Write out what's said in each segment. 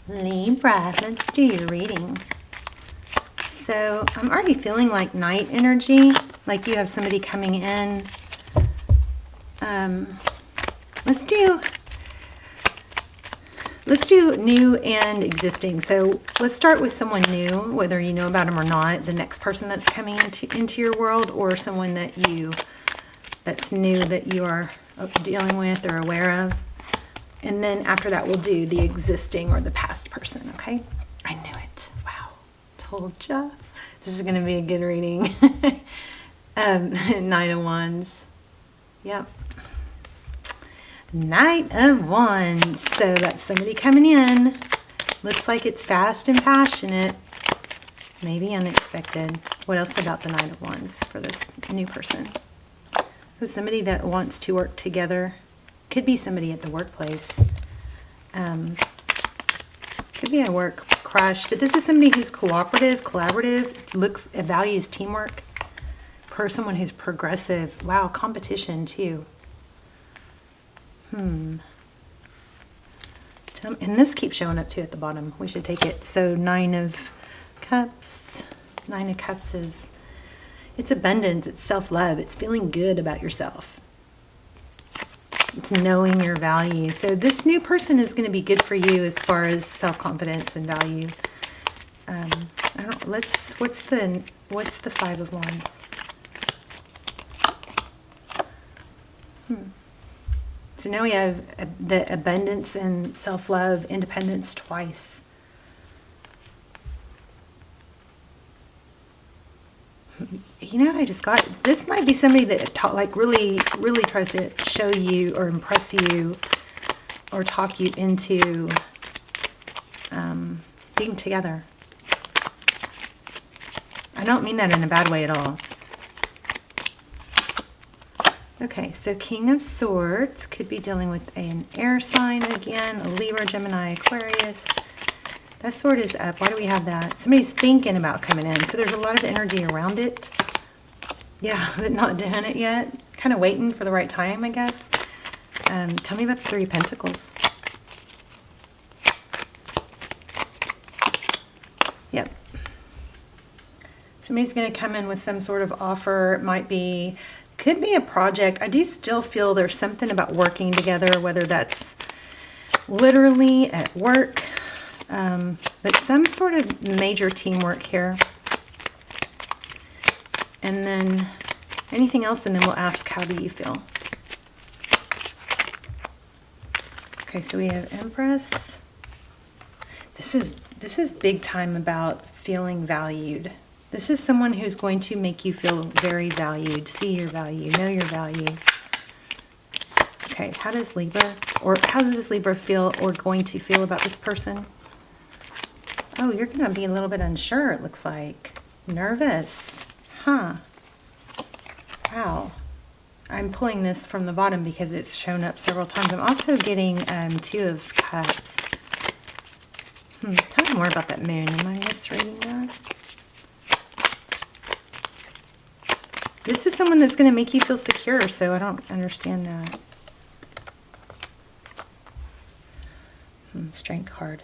Libra, let's do your reading. So I'm already feeling like night energy, like you have somebody coming in. Let's do new and existing. So let's start with someone new, whether you know about them or not, the next person that's coming into your world, or someone that's new that you are dealing with or aware of. And then after that, we'll do the existing or the past person, okay? I knew it. Wow. Told ya. This is going to be a good reading. Nine of Wands. Yep. Knight of Wands. So that's somebody coming in. Looks like it's fast and passionate. Maybe unexpected. What else about the Knight of Wands for this new person? Who's somebody that wants to work together. Could be somebody at the workplace. Could be a work crush, but this is somebody who's cooperative, collaborative, values teamwork. Someone who's progressive. Wow, competition too. And this keeps showing up too at the bottom. We should take it. So Nine of Cups. Nine of Cups is, it's abundance, it's self-love, it's feeling good about yourself. It's knowing your value. So this new person is going to be good for you as far as self-confidence and value. What's the Five of Wands? So now we have the abundance and self-love, independence twice. You know, I just got, this might be somebody that really tries to show you or impress you or talk you into being together. I don't mean that in a bad way at all. Okay, so King of Swords could be dealing with an air sign again, a Libra, Gemini, Aquarius. That sword is up. Why do we have that? Somebody's thinking about coming in. So there's a lot of energy around it. Yeah, but not doing it yet. Kind of waiting for the right time, I guess. Tell me about the Three of Pentacles. Yep. Somebody's going to come in with some sort of offer. It could be a project. I do still feel there's something about working together, whether that's literally at work, but some sort of major teamwork here. And then anything else, and then we'll ask, how do you feel? Okay, so we have Empress. This is big time about feeling valued. This is someone who's going to make you feel very valued, see your value, know your value. Okay, how does Libra feel or going to feel about this person? Oh, you're going to be a little bit unsure, it looks like. Nervous. Huh. Wow. I'm pulling this from the bottom because it's shown up several times. I'm also getting Two of Cups. Tell me more about that moon. Am I misreading that? This is someone that's going to make you feel secure, so I don't understand that. Strength card.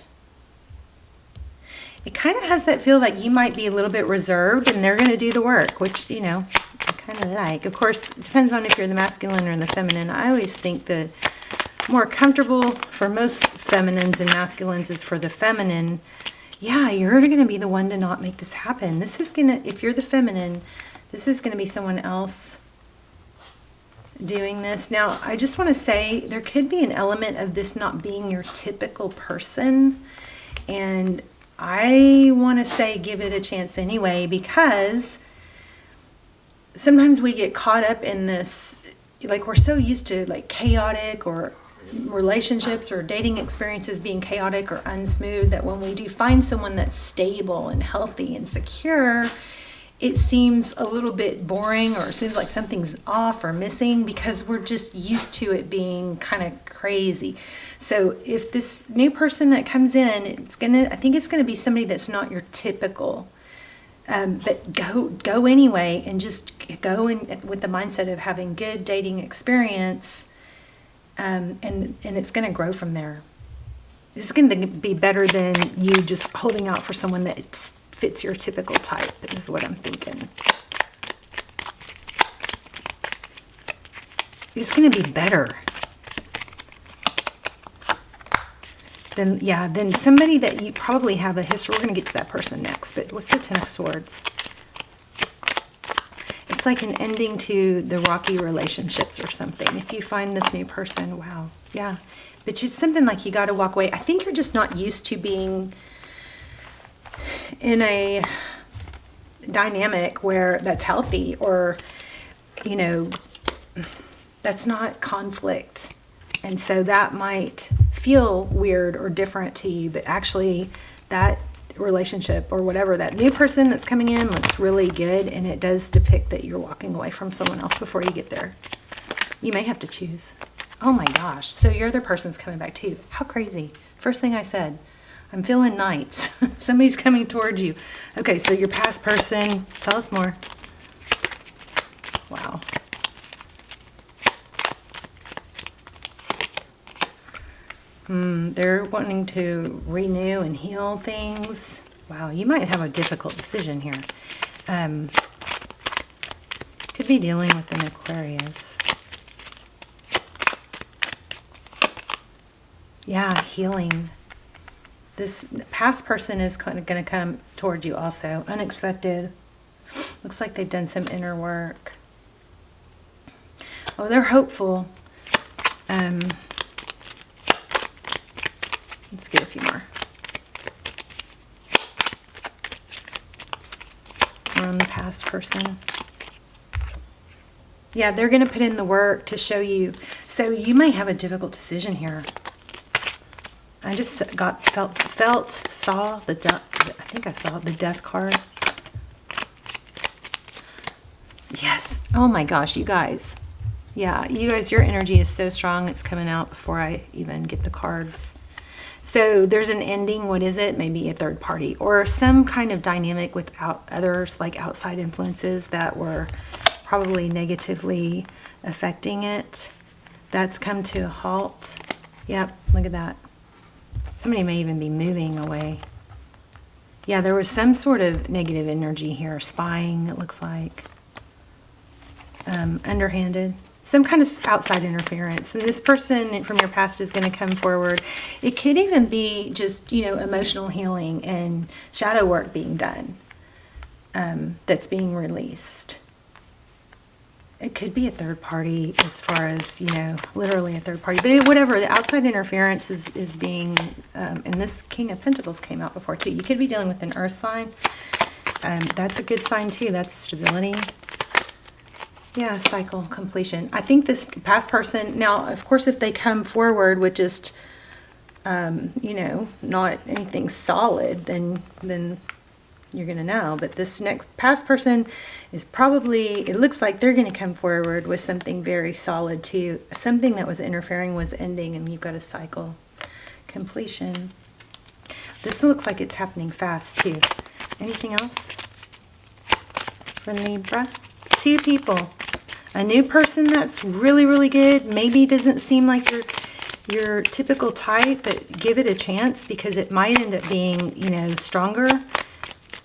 It kind of has that feel like you might be a little bit reserved and they're going to do the work, which, you know, I kind of like. Of course, it depends on if you're the masculine or the feminine. I always think the more comfortable for most feminines and masculines is for the feminine. Yeah, you're going to be the one to not make this happen. This is going to, if you're the feminine, this is going to be someone else doing this. Now, I just want to say there could be an element of this not being your typical person. And I want to say give it a chance anyway, because sometimes we get caught up in this, like we're so used to like chaotic or relationships or dating experiences being chaotic or unsmooth, that when we do find someone that's stable and healthy and secure, it seems a little bit boring, or it seems like something's off or missing because we're just used to it being kind of crazy. So if this new person that comes in, I think it's gonna be somebody that's not your typical, but go anyway, and just go in with the mindset of having good dating experience, and it's gonna grow from there. It's going to be better than you just holding out for someone that fits your typical type, is what I'm thinking. It's going to be better than, yeah, than somebody that you probably have a history. We're going to get to that person next, but what's the Ten of Swords? It's like an ending to the rocky relationships or something. If you find this new person, wow, yeah. But it's something like you got to walk away. I think you're just not used to being in a dynamic where that's healthy, or, you know, that's not conflict. And so that might feel weird or different to you, but actually that relationship or whatever, that new person that's coming in looks really good, and it does depict that you're walking away from someone else before you get there. You may have to choose. Oh my gosh, so your other person's coming back too. How crazy. First thing I said, I'm feeling knights. Somebody's coming towards you. Okay, so your past person, tell us more. Wow. They're wanting to renew and heal things. Wow, you might have a difficult decision here. Could be dealing with an Aquarius. Yeah, healing. This past person is kind of going to come towards you also. Unexpected. Looks like they've done some inner work. Oh, they're hopeful. Let's get a few more. On the past person. Yeah, they're going to put in the work to show you. So you may have a difficult decision here. I just saw the death. I think I saw the death card. Yes. Oh my gosh, you guys. Yeah, you guys, your energy is so strong. It's coming out before I even get the cards. So there's an ending. What is it? Maybe a third party or some kind of dynamic without others, like outside influences that were probably negatively affecting it. That's come to a halt. Yep, look at that. Somebody may even be moving away. Yeah, there was some sort of negative energy here. Spying, it looks like. Underhanded. Some kind of outside interference. And this person from your past is going to come forward. It could even be just, you know, emotional healing and shadow work being done. That's being released. It could be a third party as far as, you know, literally a third party. But whatever, the outside interference is being, and this King of Pentacles came out before too. You could be dealing with an earth sign. That's a good sign too. That's stability. Yeah, cycle completion. I think this past person, now, of course, if they come forward with just, you know, not anything solid, then you're going to know. But this next past person is probably, it looks like they're going to come forward with something very solid too. Something that was interfering was ending, and you've got a cycle completion. This looks like it's happening fast too. Anything else for Libra? Two people. A new person that's really, really good. Maybe doesn't seem like your typical type, but give it a chance because it might end up being, you know, stronger.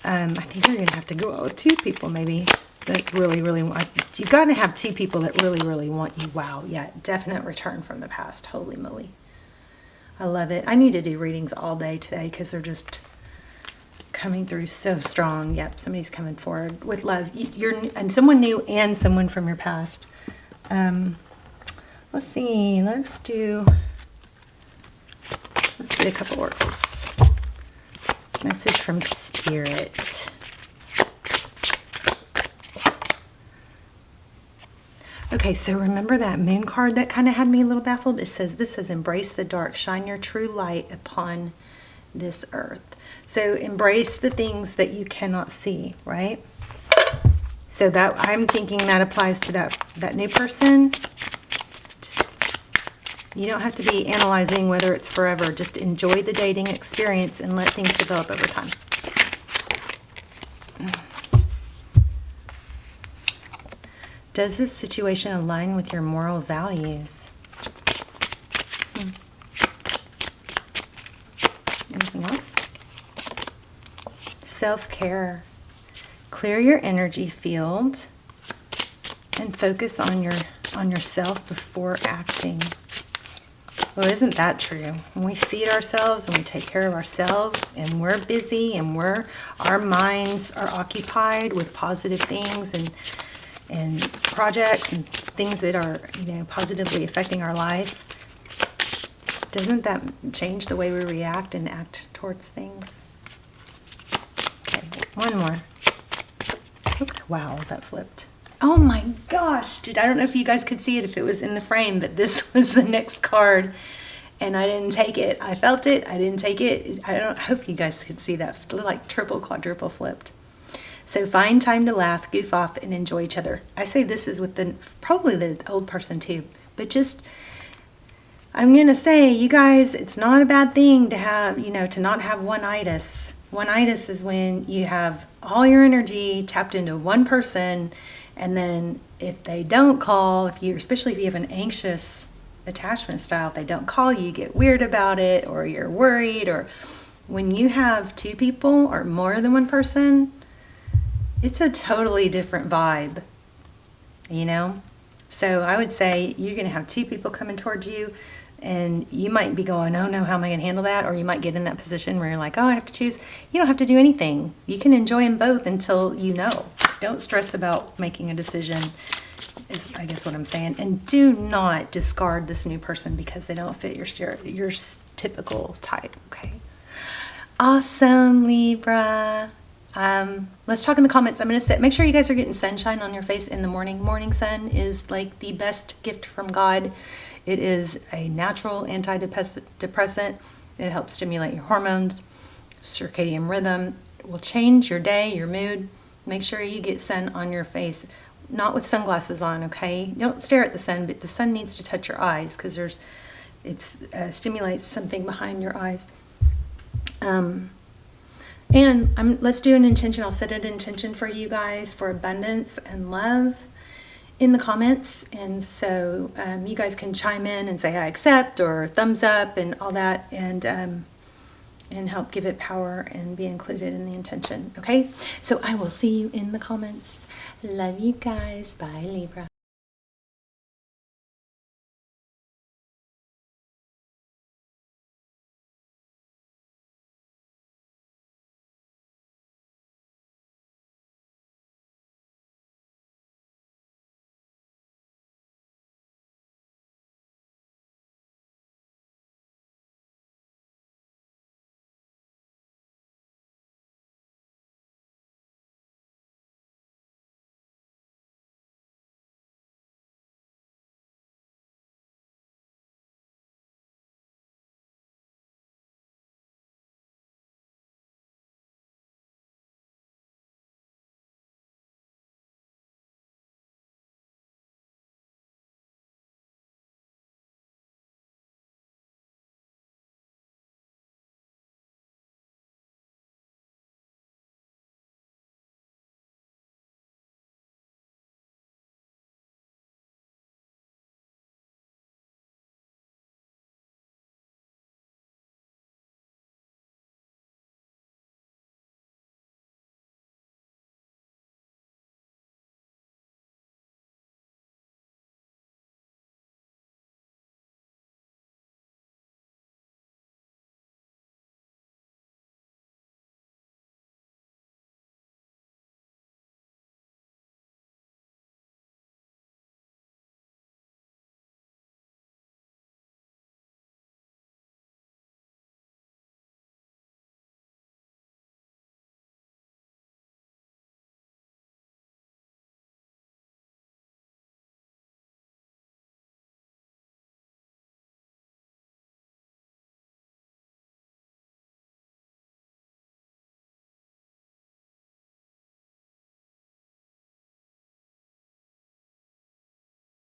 I think you're going to have to go out with two people maybe that really, really want. You got to have two people that really, really want you. Wow, yeah, definite return from the past. Holy moly. I love it. I need to do readings all day today because they're just coming through so strong. Yep, somebody's coming forward with love. And someone new and someone from your past. Let's see. Let's do a couple oracles. Message from Spirit. Okay, so remember that moon card that kind of had me a little baffled? It says, this says, embrace the dark, shine your true light upon this earth. So embrace the things that you cannot see, right? So that I'm thinking that applies to that new person. Just, you don't have to be analyzing whether it's forever. Just enjoy the dating experience and let things develop over time. Does this situation align with your moral values? anything else. Self-care. Clear your energy field and focus on yourself before acting. Well, isn't that true? When we feed ourselves and we take care of ourselves and we're busy and our minds are occupied with positive things and projects and things that are, positively affecting our life, doesn't that change the way we react and act towards things? Okay, one more. Wow, that flipped. Oh my gosh, dude, I don't know if you guys could see it if it was in the frame, but this was the next card and I didn't take it. I felt it, I didn't take it. I hope you guys could see that, like triple, quadruple flipped. So find time to laugh, goof off, and enjoy each other. I say this is with probably the old person too, but just, I'm going to say, you guys, it's not a bad thing to have, to not have one-itis. One-itis is when you have all your energy tapped into one person, and then if they don't call, especially if you have an anxious attachment style, if they don't call you get weird about it, or you're worried, or when you have two people or more than one person, it's a totally different vibe, So I would say you're going to have two people coming towards you, and you might be going, oh no, how am I going to handle that? Or you might get in that position where you're like, oh, I have to choose. You don't have to do anything. You can enjoy them both until you know. Don't stress about making a decision, is I guess what I'm saying. And do not discard this new person because they don't fit your typical type, okay? Awesome, Libra. Let's talk in the comments. I'm going to say, make sure you guys are getting sunshine on your face in the morning. Morning sun is like the best gift from God. It is a natural antidepressant. It helps stimulate your hormones, circadian rhythm. It will change your day, your mood. Make sure you get sun on your face, not with sunglasses on, okay? Don't stare at the sun, but the sun needs to touch your eyes because it stimulates something behind your eyes. Let's do an intention. I'll set an intention for you guys for abundance and love in the comments, and so you guys can chime in and say I accept or thumbs up and all that, and help give it power and be included in the intention. Okay, so I will see you in the comments. Love you guys. Bye, Libra.